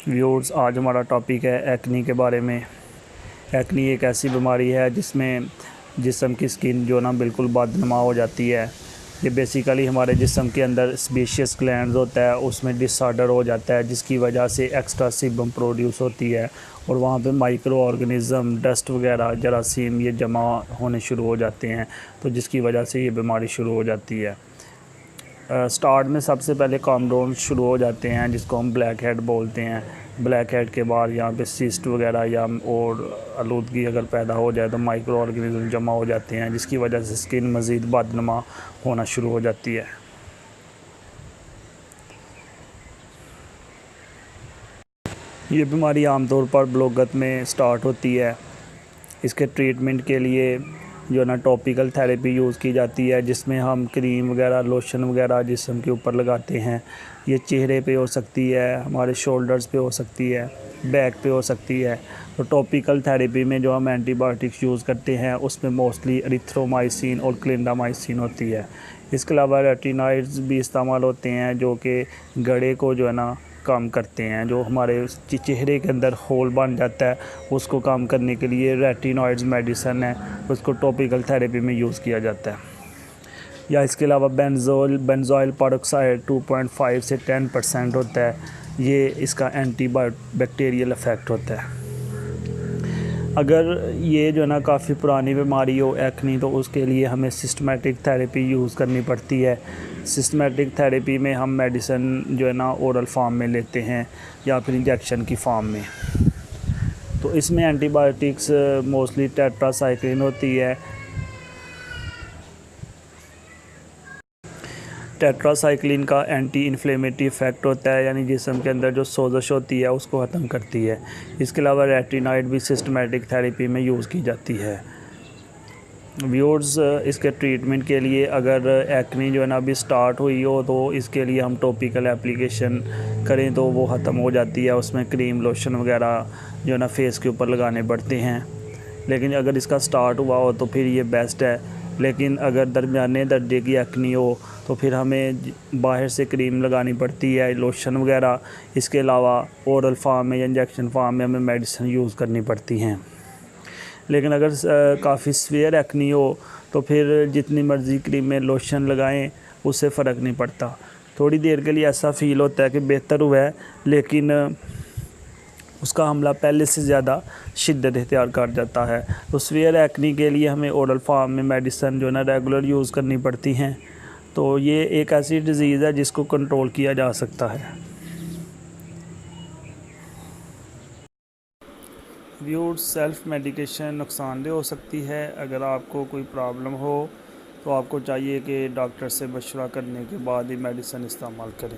Viewers, आज हमारा topic है एक्नी के बारे में। एक्नी एक ऐसी बीमारी है जिसमें जिस्म की स्किन जो ना बिल्कुल बदनुमा हो जाती है। ये बेसिकली हमारे जिस्म के अंदर स्पेशियस ग्लैंड्स होता है, उसमें डिसऑर्डर हो जाता है, जिसकी वजह से एक्स्ट्रा सीबम प्रोड्यूस होती है और वहाँ पे माइक्रो ऑर्गेनिज़म, डस्ट वगैरह, जरासीम ये जमा होने शुरू हो जाते हैं, तो जिसकी वजह से ये बीमारी शुरू हो जाती है। स्टार्ट में सबसे पहले कॉमडोन शुरू हो जाते हैं, जिसको हम ब्लैक हेड बोलते हैं। ब्लैक हेड के बाद यहाँ पे सिस्ट वगैरह या और आलूदगी अगर पैदा हो जाए तो माइक्रो ऑर्गेनिज्म जमा हो जाते हैं, जिसकी वजह से स्किन मज़ीद बदनुमा होना शुरू हो जाती है। ये बीमारी आमतौर पर बलूगत में स्टार्ट होती है। इसके ट्रीटमेंट के लिए जो ना टॉपिकल थेरेपी यूज़ की जाती है, जिसमें हम क्रीम वगैरह, लोशन वगैरह जिस्म के ऊपर लगाते हैं। ये चेहरे पे हो सकती है, हमारे शोल्डर्स पे हो सकती है, बैक पे हो सकती है। तो टॉपिकल थेरेपी में जो हम एंटीबायोटिक्स यूज़ करते हैं उसमें मोस्टली एरिथ्रोमाइसिन और क्लिंडामाइसिन होती है। इसके अलावा रेटिनॉइड्स भी इस्तेमाल होते हैं, जो कि गड़े को जो है ना कम करते हैं। जो हमारे चेहरे के अंदर होल बन जाता है उसको कम करने के लिए रेटिनॉइड्स मेडिसिन है, उसको टॉपिकल थेरेपी में यूज़ किया जाता है। या इसके अलावा बेंजोइल पेरोक्साइड 2.5 से 10% होता है। ये इसका एंटी बैक्टीरियल इफ़ेक्ट होता है। अगर ये जो है ना काफ़ी पुरानी बीमारी हो एक्नी, तो उसके लिए हमें सिस्टमेटिक थेरेपी यूज़ करनी पड़ती है। सिस्टमेटिक थेरेपी में हम मेडिसिन जो है ना ओरल फॉर्म में लेते हैं या फिर इंजेक्शन की फॉर्म में। तो इसमें एंटीबायोटिक्स मोस्टली टेट्रासाइक्लिन होती है। टेट्रासाइक्लिन का एंटी इन्फ्लेमेटरी इफ़ेक्ट होता है, यानी जिस्म के अंदर जो सोजश होती है उसको ख़त्म करती है। इसके अलावा रेटिनॉइड भी सिस्टमेटिक थेरेपी में यूज़ की जाती है। व्यूअर्स, इसके ट्रीटमेंट के लिए अगर एक्नी जो है ना अभी स्टार्ट हुई हो तो इसके लिए हम टॉपिकल एप्लीकेशन करें तो वो ख़त्म हो जाती है। उसमें क्रीम, लोशन वगैरह जो है ना फेस के ऊपर लगाने पड़ते हैं। लेकिन अगर इसका स्टार्ट हुआ हो तो फिर ये बेस्ट है। लेकिन अगर दरमियाने दर्जे की एक्नी हो तो फिर हमें बाहर से क्रीम लगानी पड़ती है, लोशन वगैरह। इसके अलावा ओरल फार्म में या इंजेक्शन फार्म में हमें मेडिसिन यूज़ करनी पड़ती हैं। लेकिन अगर काफ़ी सीवियर एक्नी हो तो फिर जितनी मर्ज़ी क्रीम में लोशन लगाएं, उससे फ़र्क नहीं पड़ता। थोड़ी देर के लिए ऐसा फ़ील होता है कि बेहतर हुआ है, लेकिन उसका हमला पहले से ज़्यादा शिद्दत इख्तियार कर जाता है। तो सीवियर एक्नी के लिए हमें ओरल फॉर्म में मेडिसिन जो है ना रेगुलर यूज़ करनी पड़ती हैं। तो ये एक ऐसी डिज़ीज़ है जिसको कंट्रोल किया जा सकता है। व्यूअर्स, सेल्फ़ मेडिकेशन नुकसानदेह हो सकती है। अगर आपको कोई प्रॉब्लम हो तो आपको चाहिए कि डॉक्टर से मशवरा करने के बाद ही मेडिसिन इस्तेमाल करें।